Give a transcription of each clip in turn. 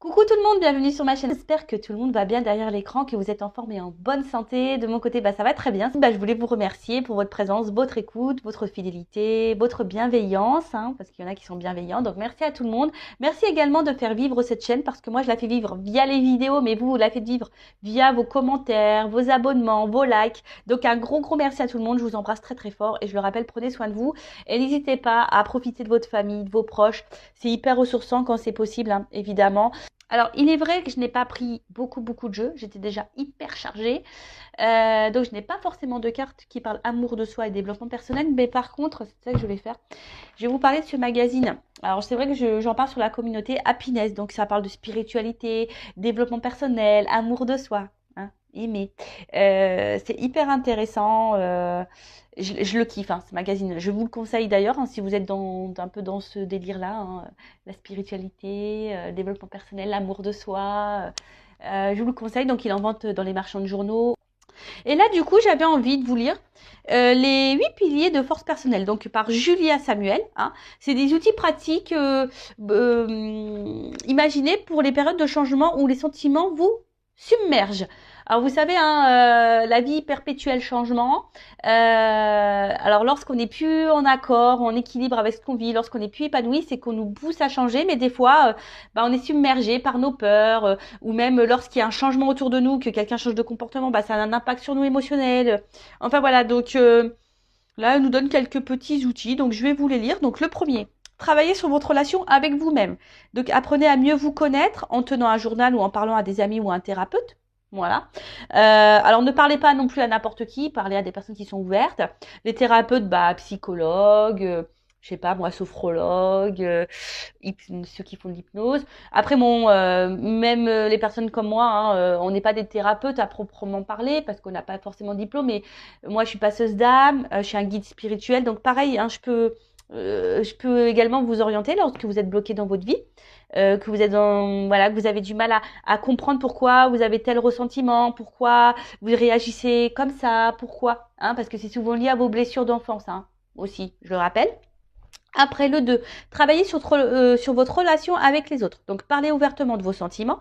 Coucou tout le monde, bienvenue sur ma chaîne. J'espère que tout le monde va bien derrière l'écran, que vous êtes en forme et en bonne santé. De mon côté, ça va très bien. Je voulais vous remercier pour votre présence, votre écoute, votre fidélité, votre bienveillance, parce qu'il y en a qui sont bienveillants. Donc merci à tout le monde. Merci également de faire vivre cette chaîne parce que moi je la fais vivre via les vidéos, mais vous la faites vivre via vos commentaires, vos abonnements, vos likes. Donc un gros merci à tout le monde. Je vous embrasse très très fort et je le rappelle, prenez soin de vous et n'hésitez pas à profiter de votre famille, de vos proches. C'est hyper ressourçant quand c'est possible, évidemment. Alors, il est vrai que je n'ai pas pris beaucoup de jeux. J'étais déjà hyper chargée. Donc, je n'ai pas forcément de cartes qui parlent amour de soi et développement personnel. Mais par contre, c'est ça que je vais faire. Je vais vous parler de ce magazine. Alors, c'est vrai que j'en parle sur la communauté Happiness. Donc, ça parle de spiritualité, développement personnel, amour de soi. Aimer. C'est hyper intéressant. Je le kiffe, ce magazine. Je vous le conseille d'ailleurs, si vous êtes un peu dans ce délire-là, la spiritualité, développement personnel, l'amour de soi. Je vous le conseille. Donc, il en vente dans les marchands de journaux. Et là, du coup, j'avais envie de vous lire les 8 piliers de force personnelle, donc par Julia Samuel. C'est des outils pratiques imaginés pour les périodes de changement où les sentiments vous submergent. Alors vous savez, la vie perpétuelle changement. Alors lorsqu'on n'est plus en accord, en équilibre avec ce qu'on vit, lorsqu'on n'est plus épanoui, c'est qu'on nous pousse à changer, mais des fois, on est submergé par nos peurs, ou même lorsqu'il y a un changement autour de nous, que quelqu'un change de comportement, ça a un impact sur nous émotionnel. Enfin voilà, donc là, elle nous donne quelques petits outils, donc je vais vous les lire. Donc le premier. Travaillez sur votre relation avec vous-même. Donc apprenez à mieux vous connaître en tenant un journal ou en parlant à des amis ou à un thérapeute. Voilà. Alors ne parlez pas non plus à n'importe qui, parlez à des personnes qui sont ouvertes. Les thérapeutes, psychologues, je sais pas moi, sophrologues, ceux qui font de l'hypnose. Après même les personnes comme moi, on n'est pas des thérapeutes à proprement parler parce qu'on n'a pas forcément de diplôme. Mais moi, je suis passeuse d'âme, je suis un guide spirituel, donc pareil, je peux également vous orienter lorsque vous êtes bloqué dans votre vie. Que vous êtes que vous avez du mal à comprendre pourquoi vous avez tel ressentiment, pourquoi vous réagissez comme ça, pourquoi, parce que c'est souvent lié à vos blessures d'enfance, aussi, je le rappelle. Après le 2, travaillez sur votre relation avec les autres. Donc parlez ouvertement de vos sentiments,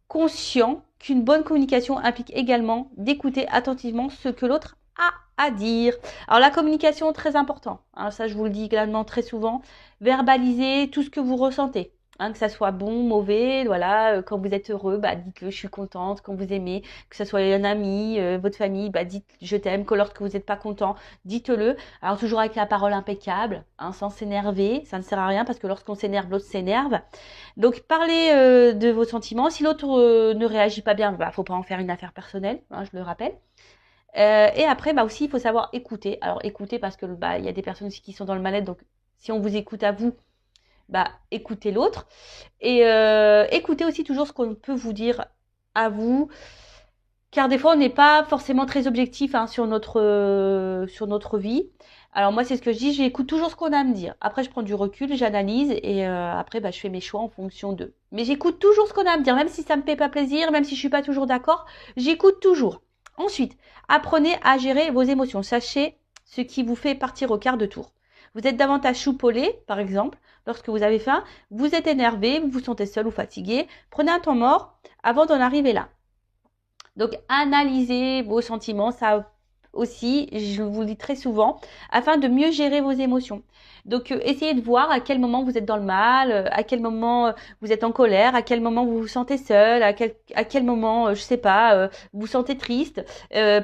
conscient qu'une bonne communication implique également d'écouter attentivement ce que l'autre a à dire. Alors la communication, très important. Ça, je vous le dis également très souvent. Verbalisez tout ce que vous ressentez. Que ça soit bon, mauvais, voilà. Quand vous êtes heureux, dites-le, je suis contente. Quand vous aimez, que ce soit un ami, votre famille, dites je t'aime. Que lorsque vous n'êtes pas content, dites-le. Alors toujours avec la parole impeccable, sans s'énerver. Ça ne sert à rien parce que lorsqu'on s'énerve, l'autre s'énerve. Donc parlez de vos sentiments. Si l'autre ne réagit pas bien, faut pas en faire une affaire personnelle, je le rappelle. Et après, aussi, il faut savoir écouter. Alors écouter parce que il y a des personnes aussi qui sont dans le mal-être. Donc si on vous écoute à vous, écoutez l'autre. Et écoutez aussi toujours ce qu'on peut vous dire à vous. Car des fois, on n'est pas forcément très objectif sur notre vie. Alors moi, c'est ce que je dis, j'écoute toujours ce qu'on a à me dire. Après, je prends du recul, j'analyse et après, je fais mes choix en fonction d'eux. Mais j'écoute toujours ce qu'on a à me dire, même si ça me fait pas plaisir, même si je suis pas toujours d'accord, j'écoute toujours. Ensuite, apprenez à gérer vos émotions. Sachez ce qui vous fait partir au quart de tour. Vous êtes davantage choupolé, par exemple, lorsque vous avez faim, vous êtes énervé, vous vous sentez seul ou fatigué. Prenez un temps mort avant d'en arriver là. Donc, analysez vos sentiments, ça aussi, je vous le dis très souvent, afin de mieux gérer vos émotions. Donc, essayez de voir à quel moment vous êtes dans le mal, à quel moment vous êtes en colère, à quel moment vous vous sentez seul, à quel moment, je sais pas, vous vous sentez triste.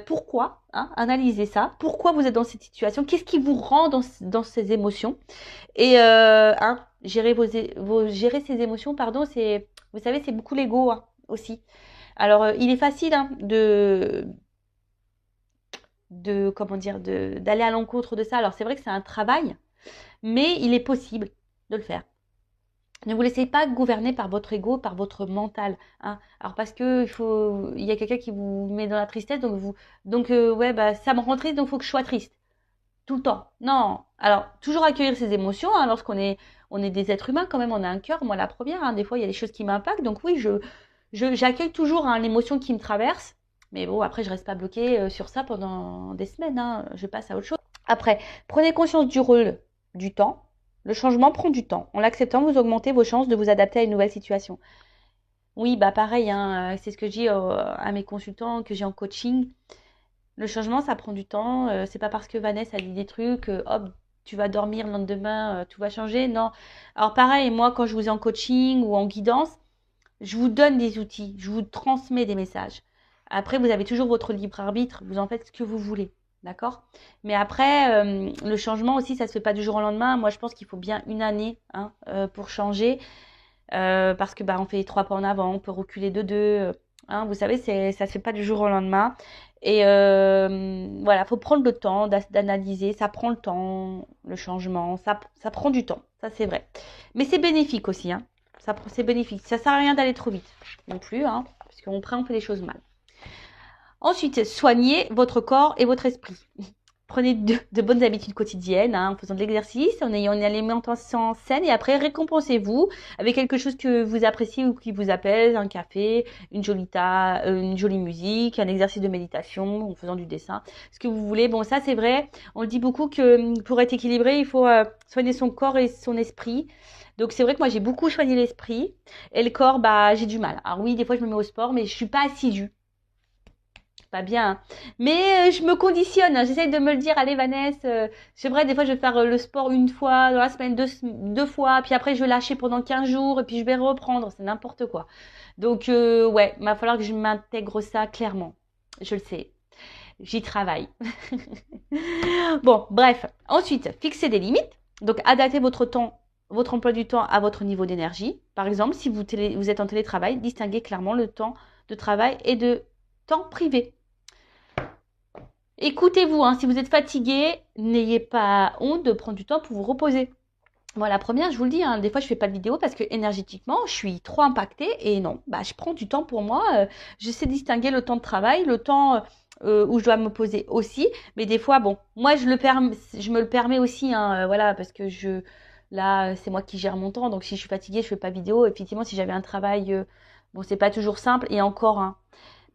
Pourquoi analysez ça. Pourquoi vous êtes dans cette situation? Qu'est-ce qui vous rend dans ces émotions? Et gérer ces émotions, pardon, vous savez, c'est beaucoup l'ego aussi. Alors, il est facile d'aller à l'encontre de ça. Alors, c'est vrai que c'est un travail, mais il est possible de le faire. Ne vous laissez pas gouverner par votre ego, par votre mental. Alors, parce que il y a quelqu'un qui vous met dans la tristesse, donc ça me rend triste, donc il faut que je sois triste tout le temps. Non. Alors, toujours accueillir ses émotions, lorsqu'on est des êtres humains quand même, on a un cœur. Moi, la première, des fois, il y a des choses qui m'impactent, donc oui, j'accueille toujours l'émotion qui me traverse, mais bon, après, je reste pas bloquée sur ça pendant des semaines, je passe à autre chose. Après, prenez conscience du rôle du temps. Le changement prend du temps. En l'acceptant, vous augmentez vos chances de vous adapter à une nouvelle situation. Oui, bah pareil, hein, c'est ce que je dis à mes consultants que j'ai en coaching. Le changement, ça prend du temps. C'est pas parce que Vanessa a dit des trucs, hop, tu vas dormir le lendemain, tout va changer. Non. Alors pareil, moi, quand je vous ai en coaching ou en guidance, je vous donne des outils, je vous transmets des messages. Après, vous avez toujours votre libre arbitre, vous en faites ce que vous voulez. D'accord. Mais après, le changement aussi, ça se fait pas du jour au lendemain. Moi, je pense qu'il faut bien une année, hein, pour changer. Parce que bah, on fait 3 pas en avant, on peut reculer de 2. Hein, vous savez, ça se fait pas du jour au lendemain. Et voilà, faut prendre le temps d'analyser. Ça prend le temps, le changement. Ça prend du temps, ça c'est vrai. Mais c'est bénéfique aussi. Hein. C'est bénéfique. Ça sert à rien d'aller trop vite non plus, hein, parce qu'après on fait les choses mal. Ensuite, soignez votre corps et votre esprit. Prenez de bonnes habitudes quotidiennes, hein, en faisant de l'exercice, en ayant une alimentation saine et après récompensez-vous avec quelque chose que vous appréciez ou qui vous apaise, un café, une jolie musique, un exercice de méditation, en faisant du dessin, ce que vous voulez. Bon, ça c'est vrai, on le dit beaucoup que pour être équilibré, il faut soigner son corps et son esprit. Donc c'est vrai que moi j'ai beaucoup soigné l'esprit et le corps, bah j'ai du mal. Alors oui, des fois je me mets au sport, mais je suis pas assidue. Pas bien, hein. Mais je me conditionne, hein. J'essaye de me le dire, allez Vanessa, c'est vrai, des fois je vais faire le sport une fois dans la semaine, deux fois, puis après je vais lâcher pendant 15 jours, et puis je vais reprendre, c'est n'importe quoi. Donc ouais, il va falloir que je m'intègre ça clairement. Je le sais, j'y travaille. Bon, bref. Ensuite, fixez des limites. Donc adaptez votre temps, votre emploi du temps à votre niveau d'énergie. Par exemple, si vous êtes en télétravail, distinguez clairement le temps de travail et de temps privé. Écoutez-vous, hein, si vous êtes fatigué, n'ayez pas honte de prendre du temps pour vous reposer. Moi, la première, je vous le dis, hein, des fois, je fais pas de vidéo parce que énergétiquement, je suis trop impactée et non, bah, je prends du temps pour moi. Je sais distinguer le temps de travail, le temps où je dois me poser aussi. Mais des fois, bon, moi, je me le permets aussi, hein, voilà, parce que là, c'est moi qui gère mon temps. Donc, si je suis fatiguée, je fais pas de vidéo. Effectivement, si j'avais un travail, bon, c'est pas toujours simple. Et encore, hein,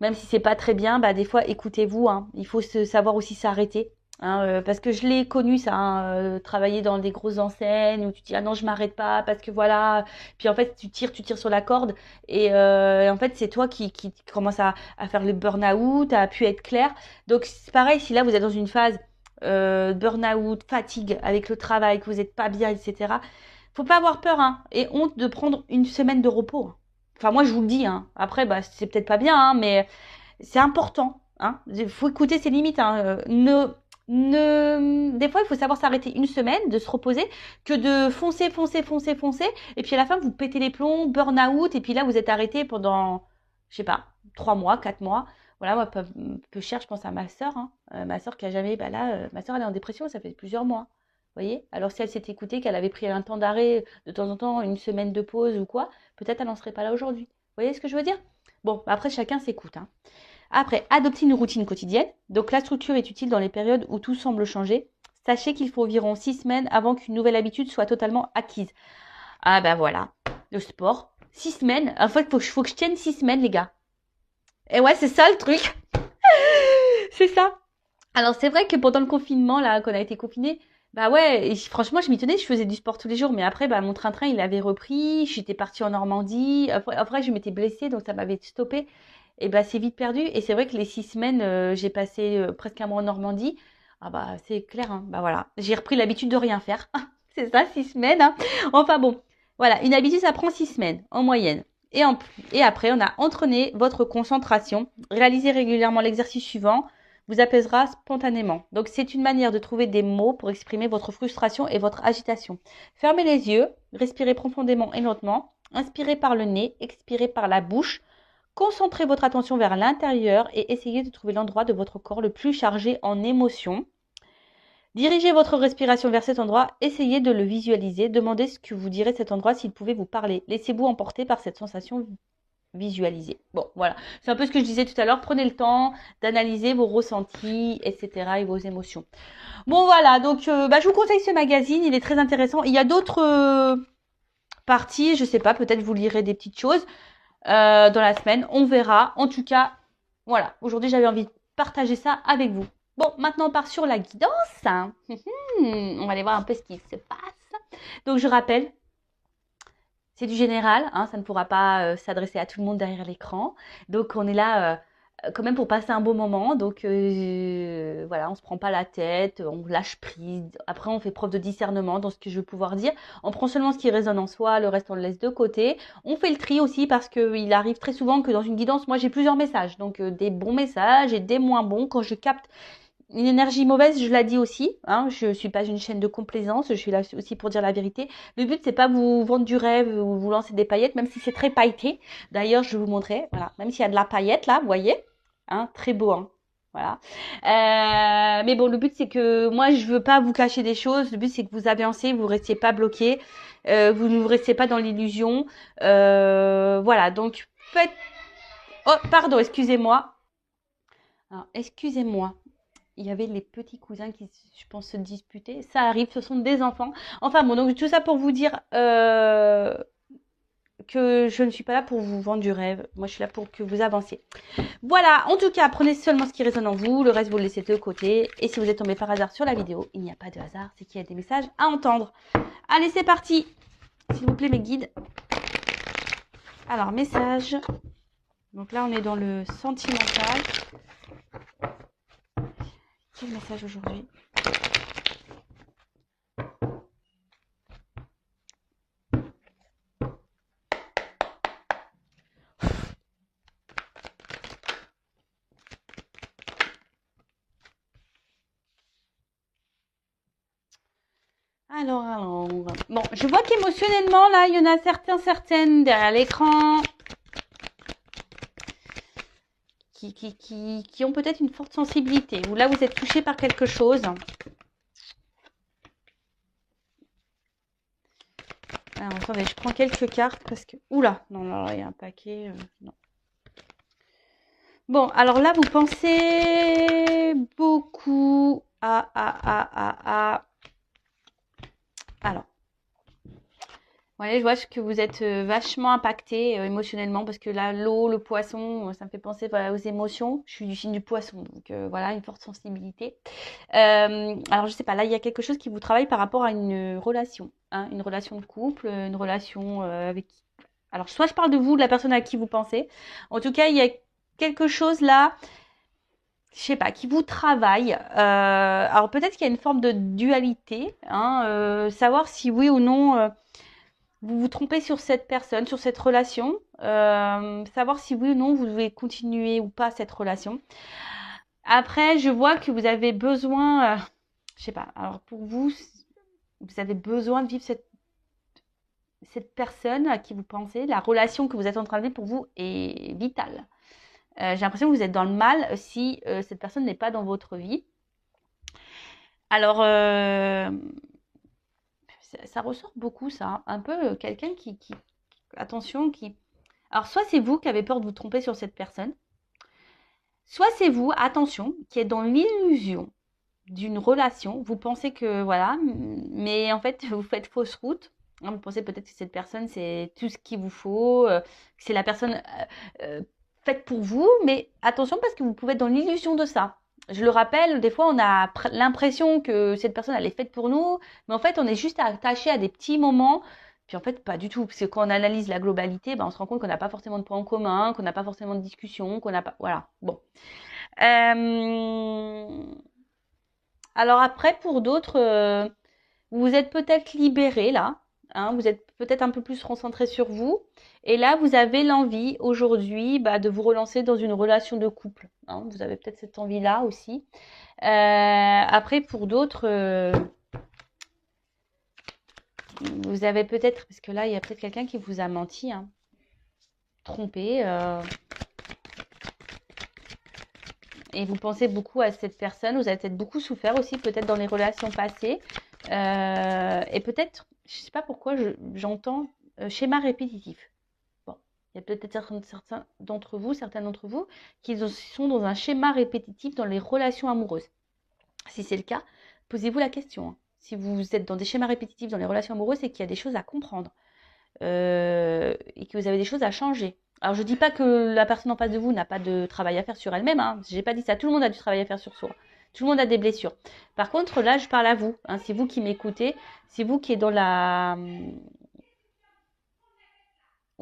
même si c'est pas très bien, bah des fois écoutez-vous, hein. Il faut savoir aussi s'arrêter. Hein, parce que je l'ai connu ça, hein, travailler dans des grosses enseignes où tu dis ah non je m'arrête pas parce que voilà, puis en fait tu tires sur la corde et en fait c'est toi qui commence à faire le burn-out, à pu être clair. Donc c'est pareil si là vous êtes dans une phase burn-out, fatigue avec le travail, que vous n'êtes pas bien, etc. Faut pas avoir peur, hein, et honte de prendre une semaine de repos. Hein. Enfin, moi, je vous le dis. Hein. Après, bah, c'est peut-être pas bien, hein, mais c'est important. Hein. Il faut écouter ses limites. Hein. Des fois, il faut savoir s'arrêter une semaine, de se reposer, que de foncer, foncer, foncer, foncer. Et puis à la fin, vous pétez les plombs, burn-out. Et puis là, vous êtes arrêté pendant, je sais pas, 3 mois, 4 mois. Voilà, moi, peu cher, je pense à ma sœur. Hein. Ma sœur qui a jamais, bah là, ma sœur, elle est en dépression, ça fait plusieurs mois. Vous voyez? Alors si elle s'était écoutée, qu'elle avait pris un temps d'arrêt de temps en temps, une semaine de pause ou quoi, peut-être elle n'en serait pas là aujourd'hui. Vous voyez ce que je veux dire? Bon, après chacun s'écoute. Hein. Après, adopter une routine quotidienne. Donc la structure est utile dans les périodes où tout semble changer. Sachez qu'il faut environ 6 semaines avant qu'une nouvelle habitude soit totalement acquise. Ah ben voilà, le sport. 6 semaines. En fait, faut que je tienne 6 semaines, les gars. Et ouais, c'est ça le truc. C'est ça. Alors c'est vrai que pendant le confinement, là, qu'on a été confiné, bah ouais, et franchement, je m'y tenais, je faisais du sport tous les jours, mais après, bah, mon train-train, il avait repris, j'étais partie en Normandie, après je m'étais blessée, donc ça m'avait stoppé, et bah c'est vite perdu, et c'est vrai que les 6 semaines, j'ai passé presque un mois en Normandie, ah bah c'est clair, hein, bah voilà, j'ai repris l'habitude de rien faire, c'est ça, 6 semaines, hein. Enfin bon, voilà, une habitude, ça prend 6 semaines, en moyenne. Et après, on a entraîné votre concentration, réalisez régulièrement l'exercice suivant, vous apaisera spontanément. Donc c'est une manière de trouver des mots pour exprimer votre frustration et votre agitation. Fermez les yeux, respirez profondément et lentement, inspirez par le nez, expirez par la bouche. Concentrez votre attention vers l'intérieur et essayez de trouver l'endroit de votre corps le plus chargé en émotions. Dirigez votre respiration vers cet endroit, essayez de le visualiser, demandez ce que vous direz cet endroit s'il pouvait vous parler. Laissez-vous emporter par cette sensation visualiser. Bon, voilà. C'est un peu ce que je disais tout à l'heure. Prenez le temps d'analyser vos ressentis, etc. et vos émotions. Bon, voilà. Donc, je vous conseille ce magazine. Il est très intéressant. Il y a d'autres parties. Je sais pas. Peut-être vous lirez des petites choses dans la semaine. On verra. En tout cas, voilà. Aujourd'hui, j'avais envie de partager ça avec vous. Bon, maintenant, on part sur la guidance. On va aller voir un peu ce qui se passe. Donc, je rappelle, c'est du général, hein, ça ne pourra pas s'adresser à tout le monde derrière l'écran. Donc on est là quand même pour passer un beau moment. Donc voilà, on se prend pas la tête, on lâche prise. Après, on fait preuve de discernement dans ce que je veux pouvoir dire. On prend seulement ce qui résonne en soi, le reste on le laisse de côté. On fait le tri aussi parce qu'il arrive très souvent que dans une guidance, moi j'ai plusieurs messages. Donc des bons messages et des moins bons. Quand je capte une énergie mauvaise, je la dis aussi, hein, je suis pas une chaîne de complaisance, je suis là aussi pour dire la vérité. Le but, c'est pas vous vendre du rêve ou vous lancer des paillettes, même si c'est très pailleté. D'ailleurs, je vais vous montrer, voilà, même s'il y a de la paillette là, vous voyez, hein, très beau, hein, voilà. Mais bon, le but, c'est que moi, je veux pas vous cacher des choses. Le but, c'est que vous avancez, vous restiez pas bloqué, vous ne restiez pas dans l'illusion. Voilà, donc faites. Oh, pardon, excusez-moi. Alors, excusez-moi. Il y avait les petits cousins qui, je pense, se disputaient. Ça arrive, ce sont des enfants. Enfin bon, donc tout ça pour vous dire que je ne suis pas là pour vous vendre du rêve. Moi, je suis là pour que vous avanciez. Voilà, en tout cas, prenez seulement ce qui résonne en vous. Le reste, vous le laissez de côté. Et si vous êtes tombé par hasard sur la vidéo, il n'y a pas de hasard, c'est qu'il y a des messages à entendre. Allez, c'est parti. S'il vous plaît, mes guides. Alors, message. Donc là, on est dans le sentimental. Quel message aujourd'hui ? Alors, bon, je vois qu'émotionnellement, là, il y en a certaines derrière l'écran qui ont peut-être une forte sensibilité, ou là, vous êtes touché par quelque chose. Alors, attendez, je prends quelques cartes parce que... Oula, non, là, il y a un paquet, non. Bon, alors là, vous pensez beaucoup à... Alors, ouais, je vois que vous êtes vachement impacté émotionnellement parce que là, l'eau, le poisson, ça me fait penser voilà, aux émotions. Je suis du signe du poisson, donc voilà, une forte sensibilité. Alors, je sais pas, là, il y a quelque chose qui vous travaille par rapport à une relation, hein, une relation de couple, une relation avec... Alors, soit je parle de vous, de la personne à qui vous pensez. En tout cas, il y a quelque chose là, je sais pas, qui vous travaille. Alors, peut-être qu'il y a une forme de dualité, hein, savoir si oui ou non... vous vous trompez sur cette personne, sur cette relation, savoir si oui ou non vous devez continuer ou pas cette relation. Après, je vois que vous avez besoin, je sais pas, alors pour vous, vous avez besoin de vivre cette personne à qui vous pensez, la relation que vous êtes en train de vivre pour vous est vitale. J'ai l'impression que vous êtes dans le mal si cette personne n'est pas dans votre vie. Alors, ça ressort beaucoup ça, hein. Un peu quelqu'un attention, qui... Alors, soit c'est vous qui avez peur de vous tromper sur cette personne, soit c'est vous, attention, qui êtes dans l'illusion d'une relation. Vous pensez que, voilà, mais en fait, vous faites fausse route. Vous pensez peut-être que cette personne, c'est tout ce qu'il vous faut, que c'est la personne faite pour vous, mais attention parce que vous pouvez être dans l'illusion de ça. Je le rappelle, des fois, on a l'impression que cette personne, elle est faite pour nous, mais en fait, on est juste attaché à des petits moments. Puis en fait, pas du tout. Parce que quand on analyse la globalité, ben, on se rend compte qu'on n'a pas forcément de points en commun, qu'on n'a pas forcément de discussion, qu'on n'a pas... Voilà, bon. Alors après, pour d'autres, vous êtes peut-être libéré là, hein, vous êtes peut-être un peu plus concentré sur vous. Et là, vous avez l'envie aujourd'hui de vous relancer dans une relation de couple, hein. Vous avez peut-être cette envie-là aussi. Après, pour d'autres, vous avez peut-être, parce que là, il y a peut-être quelqu'un qui vous a menti, hein, trompé. Et vous pensez beaucoup à cette personne, vous avez peut-être beaucoup souffert aussi, peut-être dans les relations passées. Et peut-être, je ne sais pas pourquoi, j'entends schéma répétitif. Bon, il y a peut-être certains d'entre vous qui sont dans un schéma répétitif dans les relations amoureuses. Si c'est le cas, posez-vous la question, hein. Si vous êtes dans des schémas répétitifs dans les relations amoureuses, c'est qu'il y a des choses à comprendre et que vous avez des choses à changer. Alors, je ne dis pas que la personne en face de vous n'a pas de travail à faire sur elle-même, hein. Je n'ai pas dit ça. Tout le monde a du travail à faire sur soi. Tout le monde a des blessures. Par contre, là, je parle à vous, hein. C'est vous qui m'écoutez. C'est vous qui êtes dans la...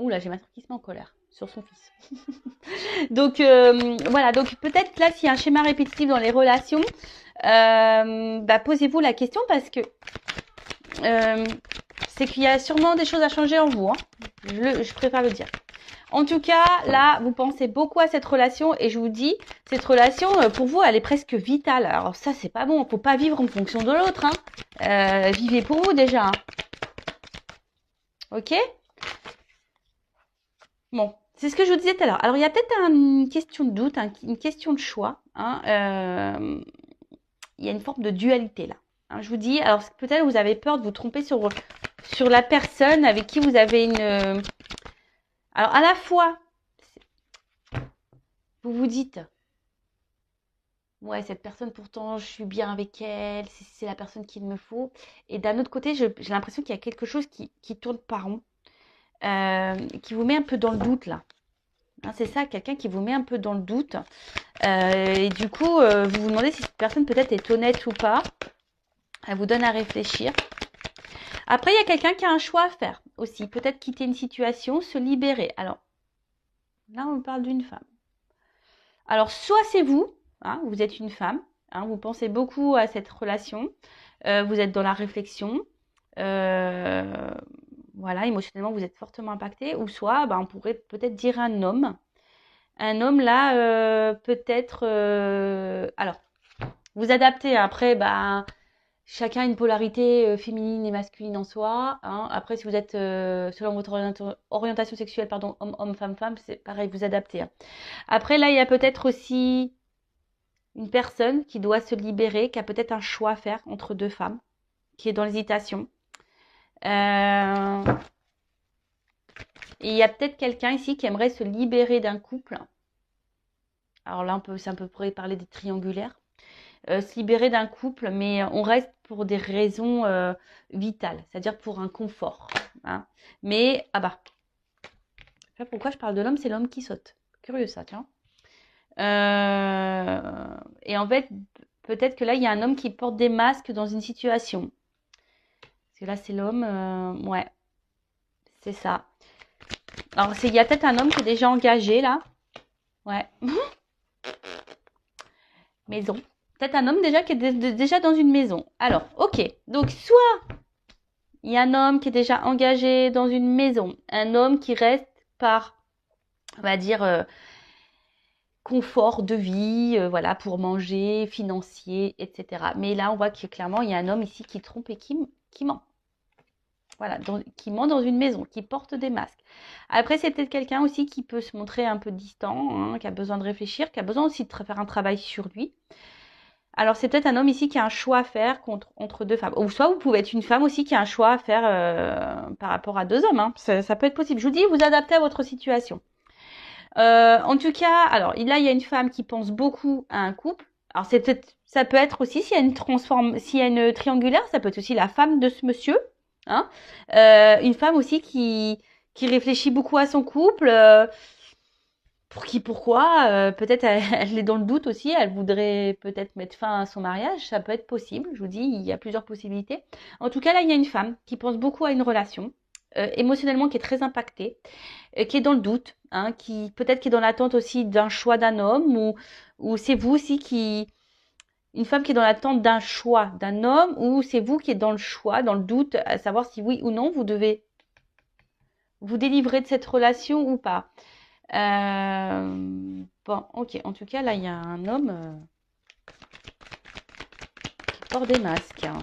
Ouh là, j'ai ma soeur qui se met en colère sur son fils. Donc voilà, donc peut-être là s'il y a un schéma répétitif dans les relations, posez-vous la question parce que c'est qu'il y a sûrement des choses à changer en vous. Hein. Je préfère le dire. En tout cas, là, vous pensez beaucoup à cette relation et je vous dis, cette relation, pour vous, elle est presque vitale. Alors ça, c'est pas bon. Faut pas vivre en fonction de l'autre. Hein. Vivez pour vous déjà. Hein. Ok ? Bon, c'est ce que je vous disais tout à l'heure. Alors, il y a peut-être une question de doute, une question de choix. Hein. Il y a une forme de dualité là. Hein, je vous dis, alors peut-être vous avez peur de vous tromper sur la personne avec qui vous avez une... Alors, à la fois, vous vous dites, ouais, cette personne, pourtant, je suis bien avec elle, c'est la personne qu'il me faut. Et d'un autre côté, j'ai l'impression qu'il y a quelque chose qui tourne pas rond, qui vous met un peu dans le doute là. Hein, c'est ça, quelqu'un qui vous met un peu dans le doute. Et du coup, vous vous demandez si cette personne peut-être est honnête ou pas. Elle vous donne à réfléchir. Après, il y a quelqu'un qui a un choix à faire aussi. Peut-être quitter une situation, se libérer. Alors, là, on parle d'une femme. Alors, soit c'est vous, hein, vous êtes une femme, hein, vous pensez beaucoup à cette relation, vous êtes dans la réflexion, voilà, émotionnellement, vous êtes fortement impacté. Ou soit, on pourrait peut-être dire un homme. Un homme, là, peut-être... alors, vous adaptez. Après, chacun a une polarité féminine et masculine en soi. Hein. Après, si vous êtes, selon votre orientation sexuelle, pardon, homme, femme, c'est pareil, vous adaptez. Hein. Après, là, il y a peut-être aussi une personne qui doit se libérer, qui a peut-être un choix à faire entre deux femmes, qui est dans l'hésitation. Et il y a peut-être quelqu'un ici qui aimerait se libérer d'un couple. Alors là, ça pourrait parler des triangulaires. Se libérer d'un couple, mais on reste pour des raisons vitales, c'est-à-dire pour un confort. Hein. Mais, je sais pas pourquoi je parle de l'homme, c'est l'homme qui saute. Curieux ça, tiens. Et en fait, peut-être que là, il y a un homme qui porte des masques dans une situation. Parce que là, c'est l'homme, ouais, c'est ça. Alors, il y a peut-être un homme qui est déjà engagé, là. Ouais. Maison. Peut-être un homme déjà qui est déjà dans une maison. Alors, ok. Donc, soit il y a un homme qui est déjà engagé dans une maison. Un homme qui reste par, on va dire, confort de vie, voilà, pour manger, financier, etc. Mais là, on voit que clairement, il y a un homme ici qui trompe et qui ment. Voilà, qui ment dans une maison, qui porte des masques. Après, c'est peut-être quelqu'un aussi qui peut se montrer un peu distant, hein, qui a besoin de réfléchir, qui a besoin aussi de faire un travail sur lui. Alors, c'est peut-être un homme ici qui a un choix à faire entre deux femmes. Ou soit vous pouvez être une femme aussi qui a un choix à faire par rapport à deux hommes. Hein. Ça peut être possible. Je vous dis, vous adaptez à votre situation. En tout cas, alors là, il y a une femme qui pense beaucoup à un couple. Alors, ça peut être aussi, s'il y a une triangulaire, ça peut être aussi la femme de ce monsieur. Hein. Une femme aussi qui réfléchit beaucoup à son couple. Pourquoi peut-être elle est dans le doute aussi, elle voudrait peut-être mettre fin à son mariage, ça peut être possible, je vous dis, il y a plusieurs possibilités. En tout cas, là, il y a une femme qui pense beaucoup à une relation, émotionnellement qui est très impactée, qui est dans le doute, hein, qui peut-être qui est dans l'attente aussi d'un choix d'un homme, ou c'est vous aussi une femme qui est dans l'attente d'un choix d'un homme, ou c'est vous qui êtes dans le choix, dans le doute, à savoir si oui ou non vous devez vous délivrer de cette relation ou pas. Bon, ok. En tout cas, là, il y a un homme qui porte des masques. Hein.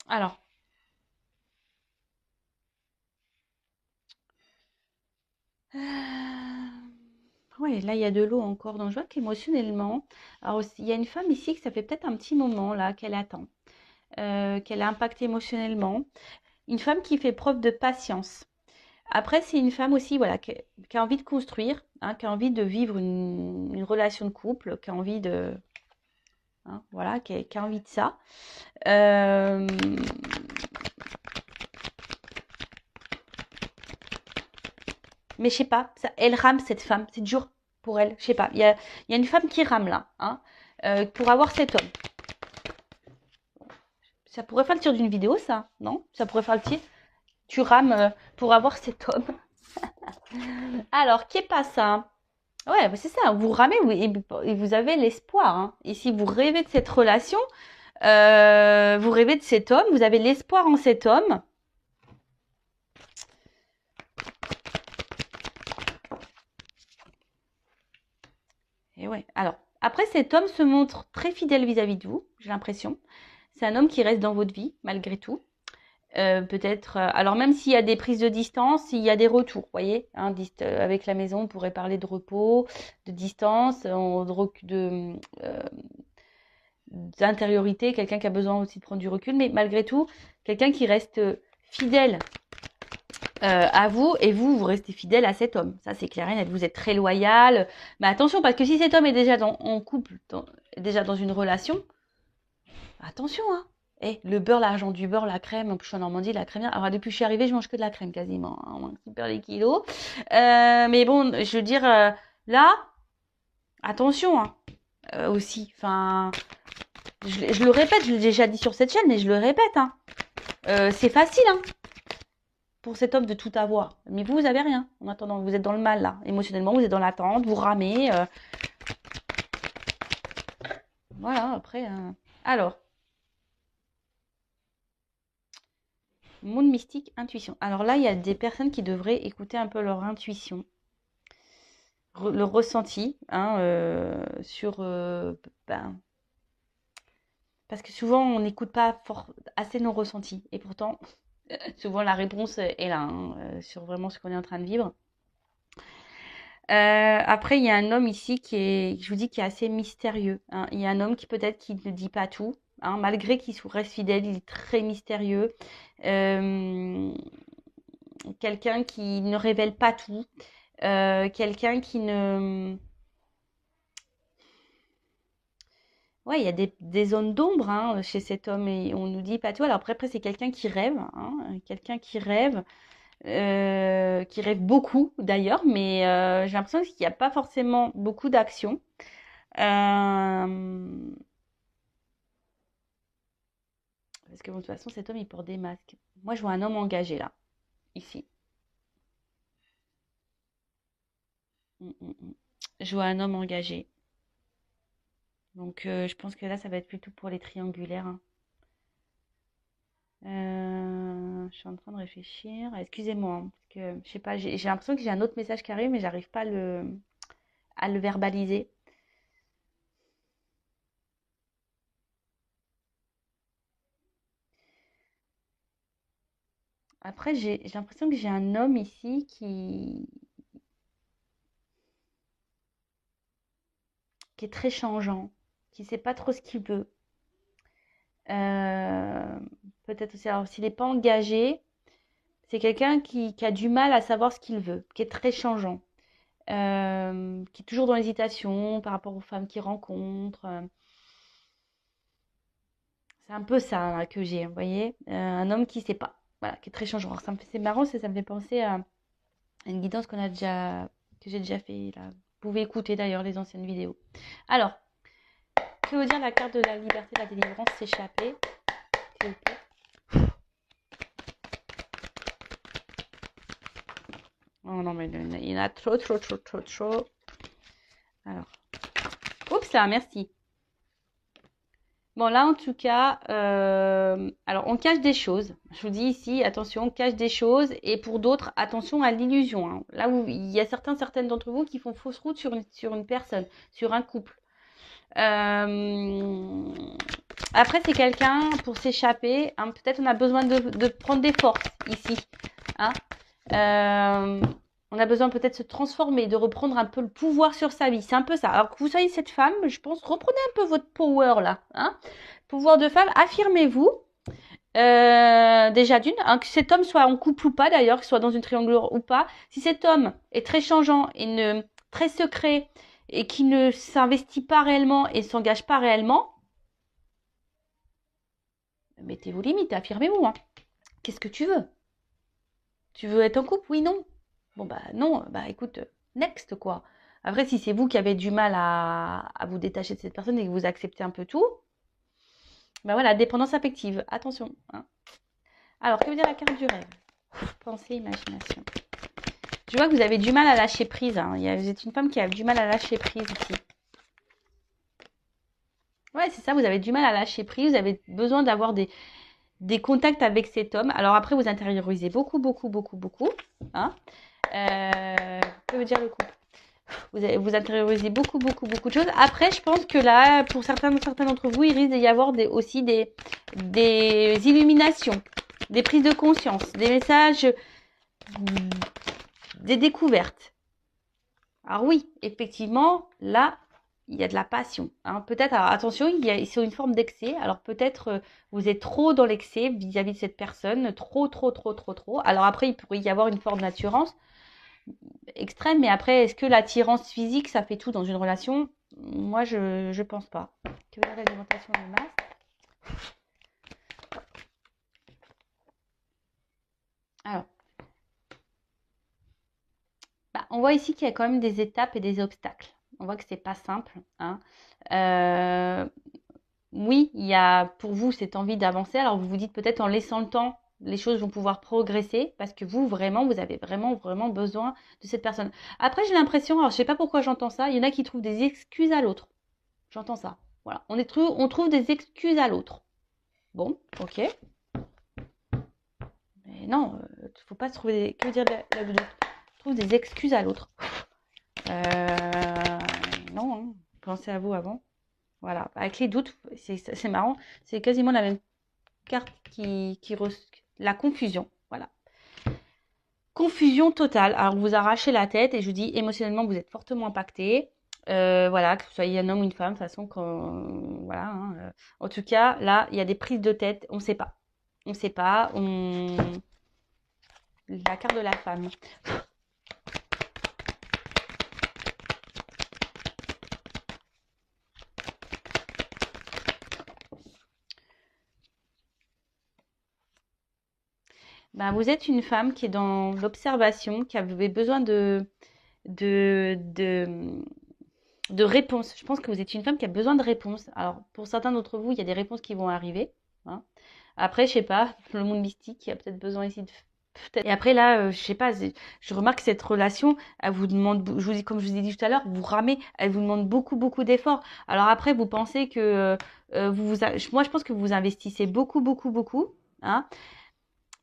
Alors. Ouais, là, il y a de l'eau encore. Donc, je vois qu'émotionnellement, alors, il y a une femme ici que ça fait peut-être un petit moment, là, qu'elle attend. Qu'elle a impacté émotionnellement. Une femme qui fait preuve de patience. Après, c'est une femme aussi, voilà, qui a envie de construire, hein, qui a envie de vivre une relation de couple, qui a envie de... Hein, voilà, qui a envie de ça. Mais je sais pas, elle rame cette femme, c'est dur pour elle, je sais pas. Il y a une femme qui rame là, hein, pour avoir cet homme. Ça pourrait faire le titre d'une vidéo, ça, non? Ça pourrait faire le titre. tu rames pour avoir cet homme. Alors, qu'est pas ça? Ouais, bah, c'est ça, vous ramez et vous avez l'espoir. Hein. Et si vous rêvez de cette relation, vous rêvez de cet homme, vous avez l'espoir en cet homme. Et ouais. Alors, après, cet homme se montre très fidèle vis-à-vis de vous, j'ai l'impression. C'est un homme qui reste dans votre vie, malgré tout. Peut-être, alors même s'il y a des prises de distance, il y a des retours, vous voyez, hein, avec la maison, on pourrait parler de repos, de distance, d'intériorité, quelqu'un qui a besoin aussi de prendre du recul, mais malgré tout, quelqu'un qui reste fidèle à vous et vous restez fidèle à cet homme. Ça, c'est clair et net. Vous êtes très loyal. Mais attention, parce que si cet homme est déjà en couple, déjà dans une relation, attention, hein. Le beurre, l'argent du beurre, la crème, en plus je suis en Normandie, la crème. Alors depuis que je suis arrivée, je mange que de la crème quasiment. Hein, on super les kilos. Mais bon, je veux dire, là, attention, hein, aussi. Enfin, je le répète, je l'ai déjà dit sur cette chaîne, mais je le répète. Hein. C'est facile, hein, pour cet homme de tout avoir. Mais vous avez rien. En attendant, vous êtes dans le mal, là. Émotionnellement, vous êtes dans l'attente, vous ramez. Voilà, après. Alors. Monde mystique, intuition. Alors là, il y a des personnes qui devraient écouter un peu leur intuition, le ressenti, hein, sur... parce que souvent, on n'écoute pas assez nos ressentis. Et pourtant, souvent, la réponse est là, hein, sur vraiment ce qu'on est en train de vivre. Après, il y a un homme ici je vous dis, qui est assez mystérieux. Hein. Il y a un homme qui peut-être qui ne dit pas tout. Hein, malgré qu'il reste fidèle, il est très mystérieux. Quelqu'un qui ne révèle pas tout. Quelqu'un qui ne... Ouais, il y a des zones d'ombre hein, chez cet homme et on nous dit pas tout. Alors après c'est quelqu'un qui rêve. Hein, quelqu'un qui rêve beaucoup d'ailleurs, mais j'ai l'impression qu'il n'y a pas forcément beaucoup d'action. Parce que bon, de toute façon, cet homme, il porte des masques. Moi, je vois un homme engagé là, ici. Mm, mm, mm. Je vois un homme engagé. Donc, je pense que là, ça va être plutôt pour les triangulaires. Hein. Je suis en train de réfléchir. Excusez-moi, hein, parce que je sais pas, j'ai l'impression que j'ai un autre message qui arrive, mais j'arrive pas à le verbaliser. Après, j'ai l'impression que j'ai un homme ici qui est très changeant, qui sait pas trop ce qu'il veut. Euh, Peut-être aussi, alors s'il n'est pas engagé, c'est quelqu'un qui a du mal à savoir ce qu'il veut, qui est très changeant, qui est toujours dans l'hésitation par rapport aux femmes qu'il rencontre. C'est un peu ça hein, que j'ai, vous voyez, un homme qui sait pas, voilà, qui est très changeant. Alors, c'est marrant, ça me fait penser à une guidance que j'ai déjà fait. Là. Vous pouvez écouter d'ailleurs les anciennes vidéos. Alors, que veut dire la carte de la liberté, de la délivrance, s'échapper, s'il vous plaît. Oh non, mais il y en a trop, trop, trop, trop, trop. Alors, oups là, merci. Bon, là, en tout cas, alors on cache des choses. Je vous dis ici, attention, on cache des choses. Et pour d'autres, attention à l'illusion. Hein. Là où il y a certaines d'entre vous qui font fausse route sur une personne, sur un couple. Après, c'est quelqu'un pour s'échapper. Hein, peut-être on a besoin de prendre des forces ici. Hein. On a besoin peut-être de se transformer, de reprendre un peu le pouvoir sur sa vie. C'est un peu ça. Alors que vous soyez cette femme, je pense, reprenez un peu votre power là. Hein. Pouvoir de femme, affirmez-vous. Déjà d'une, hein, que cet homme soit en couple ou pas d'ailleurs, qu'il soit dans une triangulaire ou pas. Si cet homme est très changeant et très secret et qui ne s'investit pas réellement et ne s'engage pas réellement, mettez-vous limite, affirmez-vous. Hein. Qu'est-ce que tu veux? Tu veux être en couple? Oui, non. Bon, bah non, bah écoute, next quoi. Après, si c'est vous qui avez du mal à vous détacher de cette personne et que vous acceptez un peu tout, bah voilà, dépendance affective, attention. Hein. Alors, que veut dire la carte du rêve? Pensée, imagination. Je vois que vous avez du mal à lâcher prise. Hein. Vous êtes une femme qui a du mal à lâcher prise ici. Ouais, c'est ça, vous avez du mal à lâcher prise. Vous avez besoin d'avoir des contacts avec cet homme. Alors après, vous intériorisez beaucoup, beaucoup, beaucoup, beaucoup. Hein. Que veut dire le couple? Vous intériorisez beaucoup, beaucoup, beaucoup de choses. Après, je pense que là, pour certains d'entre vous, il risque d'y avoir aussi des illuminations, des prises de conscience, des messages, des découvertes. Alors oui, effectivement, là, il y a de la passion. Hein. Peut-être, alors attention, c'est une forme d'excès. Alors peut-être vous êtes trop dans l'excès vis-à-vis de cette personne, trop, trop, trop, trop, trop. Alors après, il pourrait y avoir une forme d'attirance extrême, mais après, est-ce que l'attirance physique, ça fait tout dans une relation? Moi, je pense pas. Que veut dire l'alimentation de masse? Alors, on voit ici qu'il y a quand même des étapes et des obstacles. On voit que c'est pas simple. Hein. Oui, il y a pour vous cette envie d'avancer. Alors vous vous dites peut-être en laissant le temps, les choses vont pouvoir progresser parce que vous avez vraiment, vraiment besoin de cette personne. Après, j'ai l'impression, alors je sais pas pourquoi j'entends ça, il y en a qui trouvent des excuses à l'autre. J'entends ça. Voilà, on trouve des excuses à l'autre. Bon, ok. Mais non, faut pas se trouver des... Que veut dire la doudou? On trouve des excuses à l'autre. Non, hein. Pensez à vous avant. Voilà, avec les doutes, c'est marrant, c'est quasiment la même carte la confusion. Voilà. Confusion totale. Alors, vous arrachez la tête et je vous dis, émotionnellement, vous êtes fortement impacté. Voilà, que vous soyez un homme ou une femme, de toute façon, voilà. Hein, en tout cas, là, il y a des prises de tête, on ne sait pas. On ne sait pas. La carte de la femme. Vous êtes une femme qui est dans l'observation, qui avait besoin de réponses. Je pense que vous êtes une femme qui a besoin de réponses. Alors, pour certains d'entre vous, il y a des réponses qui vont arriver. Hein. Après, je sais pas, le monde mystique, il y a peut-être besoin ici de... Et après, là, je sais pas, je remarque que cette relation, elle vous demande, comme je vous ai dit tout à l'heure, vous ramez, elle vous demande beaucoup, beaucoup d'efforts. Alors après, vous pensez que... moi, je pense que vous investissez beaucoup, beaucoup, beaucoup. Hein.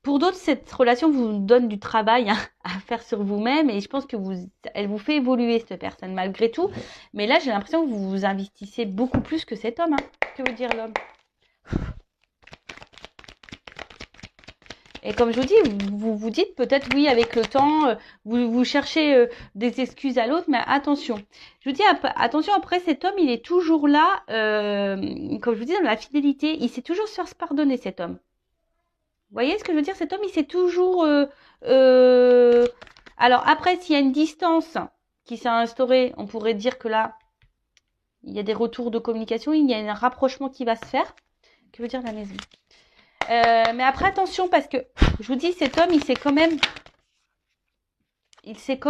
Pour d'autres, cette relation vous donne du travail hein, à faire sur vous-même et je pense que elle vous fait évoluer cette personne malgré tout. Mais là, j'ai l'impression que vous vous investissez beaucoup plus que cet homme. Hein. Que veut dire l'homme? Et comme je vous dis, vous vous dites peut-être oui avec le temps, vous cherchez des excuses à l'autre, mais attention. Je vous dis attention, après cet homme, il est toujours là, comme je vous dis, dans la fidélité, il sait toujours se faire pardonner cet homme. Vous voyez ce que je veux dire? Cet homme, il sait toujours... Alors après, s'il y a une distance qui s'est instaurée, on pourrait dire que là, il y a des retours de communication, il y a un rapprochement qui va se faire. Que veut dire la maison? Mais après, attention, parce que, je vous dis, cet homme, il s'est quand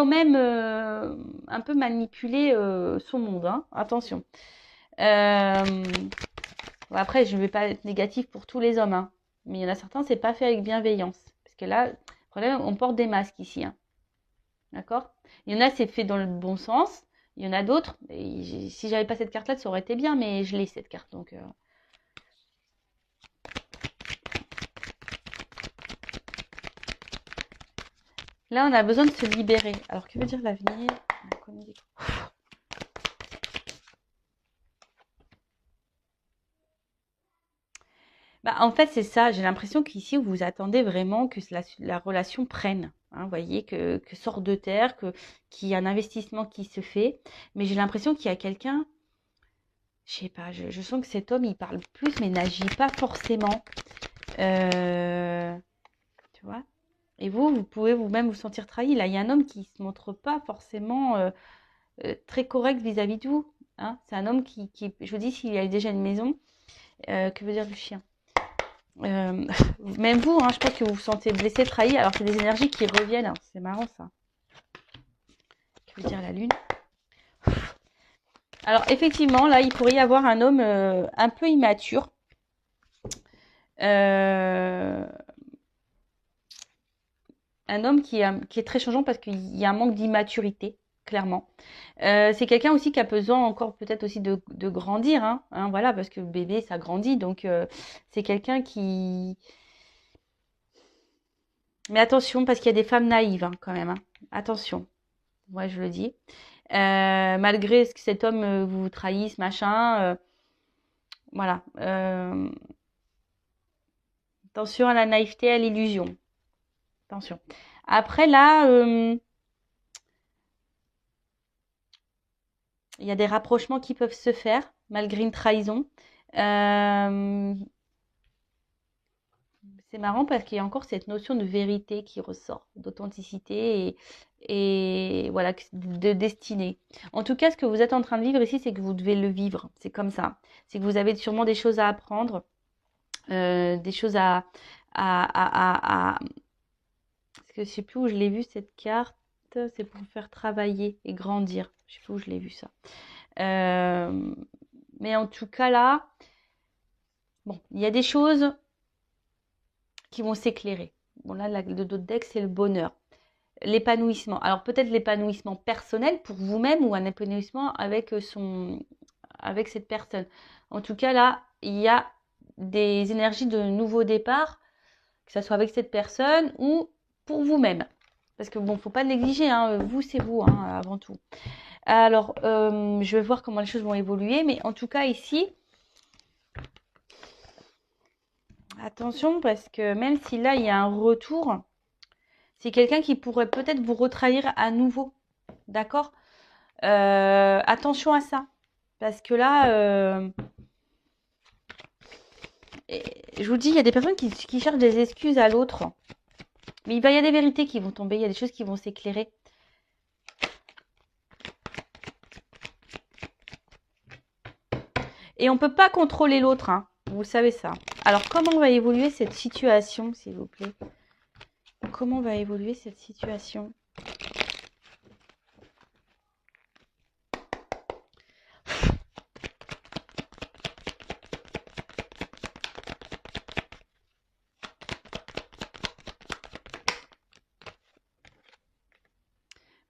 même un peu manipulé son monde. Hein. Attention. Après, je ne vais pas être négatif pour tous les hommes. Hein. Mais il y en a certains, c'est pas fait avec bienveillance. Parce que là, le problème, on porte des masques ici. Hein. D'accord? Il y en a, c'est fait dans le bon sens. Il y en a d'autres. Si j'avais pas cette carte-là, ça aurait été bien, mais je l'ai cette carte. Donc, là, on a besoin de se libérer. Alors, que veut dire l'avenir? En fait, c'est ça. J'ai l'impression qu'ici, vous attendez vraiment que la relation prenne. Hein, vous voyez, que sort de terre, qu'il y a un investissement qui se fait. Mais j'ai l'impression qu'il y a quelqu'un, je sais pas, je sens que cet homme, il parle plus, mais n'agit pas forcément. Tu vois? Et vous pouvez vous-même vous sentir trahi. Là, il y a un homme qui se montre pas forcément très correct vis-à-vis de vous. Hein. C'est un homme qui, je vous dis, s'il a déjà une maison, que veut dire le chien? Même vous, hein, je pense que vous vous sentez blessé, trahi, alors c'est des énergies qui reviennent. Hein. C'est marrant ça. Que veut dire la lune? Alors effectivement, là, il pourrait y avoir un homme un peu immature. un homme qui est très changeant parce qu'il y a un manque d'immaturité, clairement. C'est quelqu'un aussi qui a besoin encore peut-être aussi de grandir, hein, voilà, parce que bébé, ça grandit. Donc, c'est quelqu'un qui... Mais attention, parce qu'il y a des femmes naïves, hein, quand même, hein. Attention, moi je le dis. Malgré ce que cet homme vous trahisse, machin, voilà. Attention à la naïveté, à l'illusion. Attention. Après, là, il y a des rapprochements qui peuvent se faire, malgré une trahison. Euh, c'est marrant parce qu'il y a encore cette notion de vérité qui ressort, d'authenticité et voilà, de destinée. En tout cas, ce que vous êtes en train de vivre ici, c'est que vous devez le vivre. C'est comme ça. C'est que vous avez sûrement des choses à apprendre, des choses à... Parce que je sais plus où je l'ai vu cette carte. C'est pour vous faire travailler et grandir. Je sais plus où je l'ai vu ça. Mais en tout cas là, bon, il y a des choses qui vont s'éclairer. Bon là, le dos de deck, c'est le bonheur, l'épanouissement. Alors peut-être l'épanouissement personnel pour vous-même ou un épanouissement avec avec cette personne. En tout cas là, il y a des énergies de nouveau départ, que ce soit avec cette personne ou pour vous-même. Parce que bon, faut pas négliger, hein, vous c'est vous, hein, avant tout. Alors, je vais voir comment les choses vont évoluer, mais en tout cas ici, attention parce que même si là il y a un retour, c'est quelqu'un qui pourrait peut-être vous retrahir à nouveau, d'accord? Attention à ça, parce que là, je vous dis, il y a des personnes qui cherchent des excuses à l'autre, mais il y a des vérités qui vont tomber, il y a des choses qui vont s'éclairer. Et on ne peut pas contrôler l'autre, hein. Vous savez ça. Alors, comment va évoluer cette situation, s'il vous plaît? Comment va évoluer cette situation?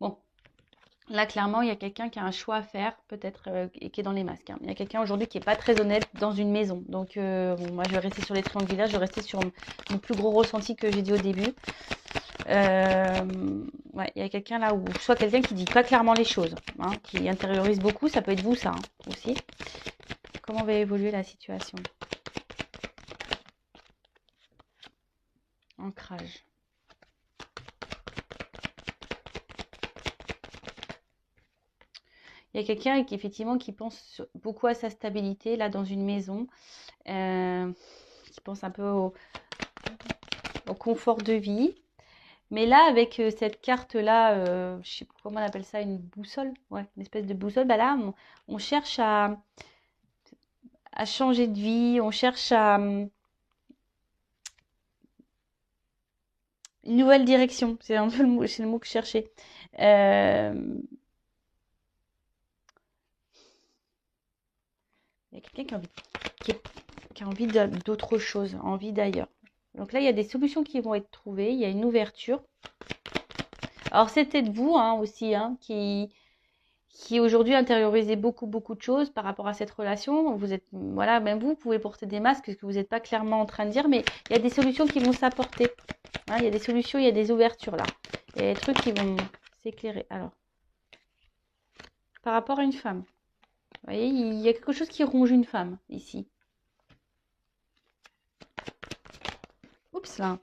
Bon, là, clairement, il y a quelqu'un qui a un choix à faire, peut-être, et qui est dans les masques, hein. Il y a quelqu'un aujourd'hui qui n'est pas très honnête dans une maison. Donc, bon, moi, je vais rester sur les triangulaires, je vais rester sur mon plus gros ressenti que j'ai dit au début. Ouais, il y a quelqu'un là où, soit quelqu'un qui dit pas clairement les choses, hein, qui intériorise beaucoup, ça peut être vous, ça, hein, aussi. Comment va évoluer la situation? Ancrage. Il y a quelqu'un qui effectivement qui pense beaucoup à sa stabilité là dans une maison, qui pense un peu au confort de vie. Mais là, avec cette carte-là, je sais pas comment on appelle ça, une boussole, ouais, une espèce de boussole, bah là, on cherche à changer de vie, on cherche à une nouvelle direction. C'est un peu c'est le mot que je cherchais. Il y a quelqu'un qui a envie d'autre chose, envie d'ailleurs. Donc là, il y a des solutions qui vont être trouvées, il y a une ouverture. Alors, c'était de vous, hein, aussi, hein, qui aujourd'hui intériorisez beaucoup de choses par rapport à cette relation. Vous êtes, voilà, même vous pouvez porter des masques, ce que vous n'êtes pas clairement en train de dire, mais il y a des solutions qui vont s'apporter. Hein, il y a des solutions, il y a des ouvertures là. Il y a des trucs qui vont s'éclairer. Alors, par rapport à une femme, vous voyez, il y a quelque chose qui ronge une femme ici. Oups là.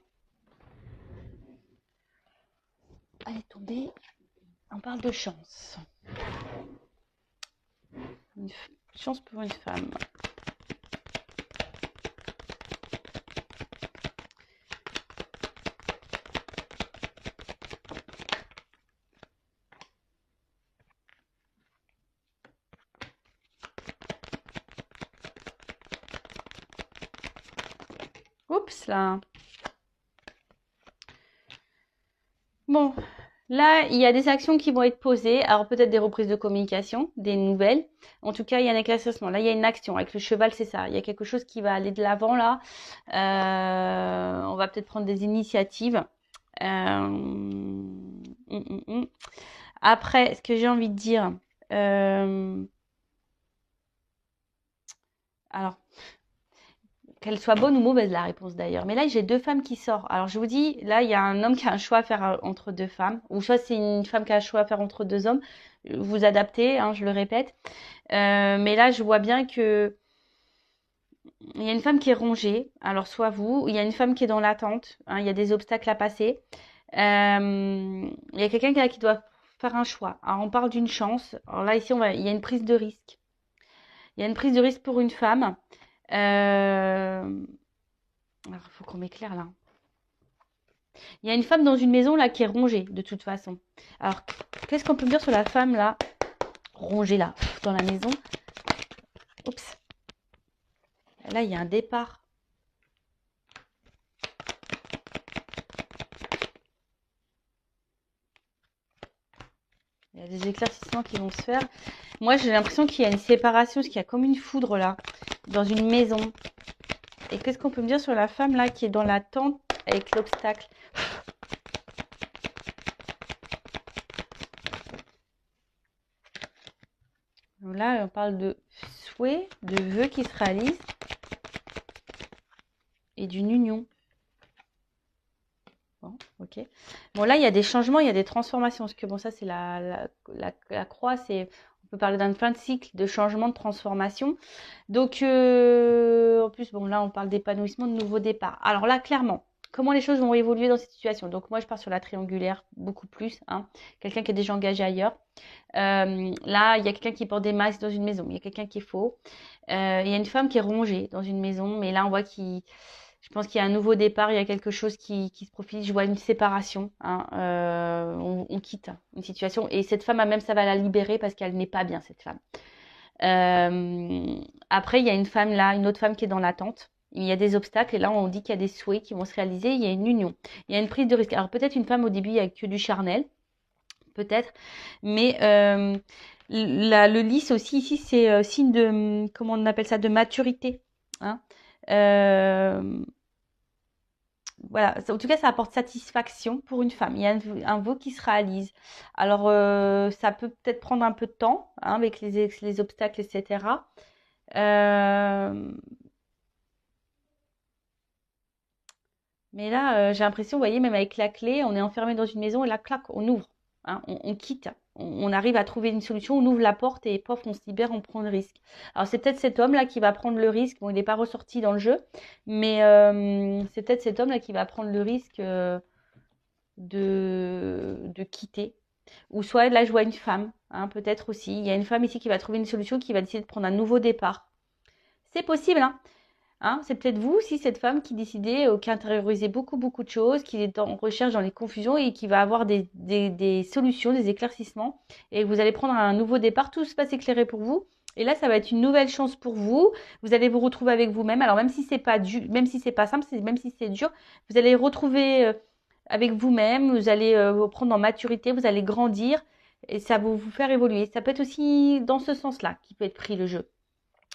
Elle est tombée. On parle de chance. Une chance pour une femme. Oups là. Bon, là, il y a des actions qui vont être posées. Alors peut-être des reprises de communication, des nouvelles. En tout cas, il y a un éclaircissement. Là, il y a une action. Avec le cheval, c'est ça. Il y a quelque chose qui va aller de l'avant là. On va peut-être prendre des initiatives. Après, ce que j'ai envie de dire, alors, qu'elle soit bonne ou mauvaise, la réponse d'ailleurs. Mais là, j'ai deux femmes qui sortent. Alors, je vous dis, là, il y a un homme qui a un choix à faire entre deux femmes. Ou soit c'est une femme qui a un choix à faire entre deux hommes. Vous adaptez, hein, je le répète. Mais là, je vois bien que il y a une femme qui est rongée. Alors, soit vous, il y a une femme qui est dans l'attente. Hein, il y a des obstacles à passer. Il y a quelqu'un qui doit faire un choix. Alors, on parle d'une chance. Alors là, ici, il y a une prise de risque. Il y a une prise de risque pour une femme. Alors, il faut qu'on m'éclaire là. Il y a une femme dans une maison là qui est rongée de toute façon. Alors, qu'est-ce qu'on peut me dire sur la femme là, rongée là, dans la maison? Oups. Là, il y a un départ. Il y a des éclaircissements qui vont se faire. Moi, j'ai l'impression qu'il y a une séparation, parce qu'il y a comme une foudre là, dans une maison. Et qu'est-ce qu'on peut me dire sur la femme là qui est dans la tente avec l'obstacle? Là, on parle de souhait, de vœux qui se réalisent et d'une union. Bon, ok. Bon, là, il y a des changements, il y a des transformations. Parce que bon, ça, c'est la croix. On peut parler d'un fin de cycle, de changement, de transformation. Donc, en plus, bon, là, on parle d'épanouissement, de nouveau départ. Alors là, clairement, comment les choses vont évoluer dans cette situation? Donc, moi, je pars sur la triangulaire, beaucoup plus. Hein. Quelqu'un qui est déjà engagé ailleurs. Là, il y a quelqu'un qui porte des masques dans une maison. Il y a quelqu'un qui est faux. Il y a une femme qui est rongée dans une maison. Mais là, on voit je pense qu'il y a un nouveau départ, il y a quelque chose qui se profile. Je vois une séparation. Hein, on quitte une situation. Et cette femme, même, ça va la libérer parce qu'elle n'est pas bien, cette femme. Après, il y a une femme là, une autre femme qui est dans l'attente. Il y a des obstacles et là, on dit qu'il y a des souhaits qui vont se réaliser. Il y a une union. Il y a une prise de risque. Alors, peut-être une femme au début, il n'y a que du charnel. Peut-être. Mais le lys aussi, ici, c'est signe de, comment on appelle ça, de maturité. Hein. Voilà, en tout cas, ça apporte satisfaction pour une femme. Il y a un vœu qui se réalise. Alors, ça peut peut-être prendre un peu de temps hein, avec les obstacles, etc. Euh, mais là, j'ai l'impression, vous voyez, même avec la clé, on est enfermé dans une maison et la claque, on ouvre, hein, on quitte. On arrive à trouver une solution, on ouvre la porte et pof, on se libère, on prend le risque. Alors, c'est peut-être cet homme-là qui va prendre le risque. Bon, il n'est pas ressorti dans le jeu, mais c'est peut-être cet homme-là qui va prendre le risque. De quitter. Ou soit là, je vois une femme, hein, peut-être aussi. Il y a une femme ici qui va trouver une solution, qui va décider de prendre un nouveau départ. C'est possible, hein. Hein, c'est peut-être vous aussi, cette femme qui décidait, qui intériorisait beaucoup, beaucoup de choses, qui est en recherche dans les confusions et qui va avoir des solutions, des éclaircissements. Et vous allez prendre un nouveau départ, tout se passe éclairé pour vous. Et là, ça va être une nouvelle chance pour vous. Vous allez vous retrouver avec vous-même. Alors, même si c'est pas même si c'est pas simple, même si c'est dur, vous allez retrouver avec vous-même. Vous allez vous prendre en maturité, vous allez grandir et ça va vous faire évoluer. Ça peut être aussi dans ce sens-là qui peut être pris le jeu.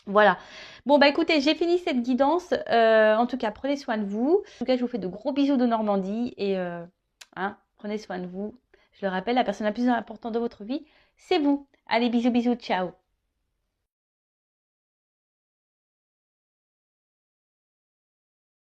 Voilà. Bon, bah écoutez, j'ai fini cette guidance. En tout cas, prenez soin de vous. En tout cas, je vous fais de gros bisous de Normandie et hein, prenez soin de vous. Je le rappelle, la personne la plus importante de votre vie, c'est vous. Allez, bisous, bisous, ciao.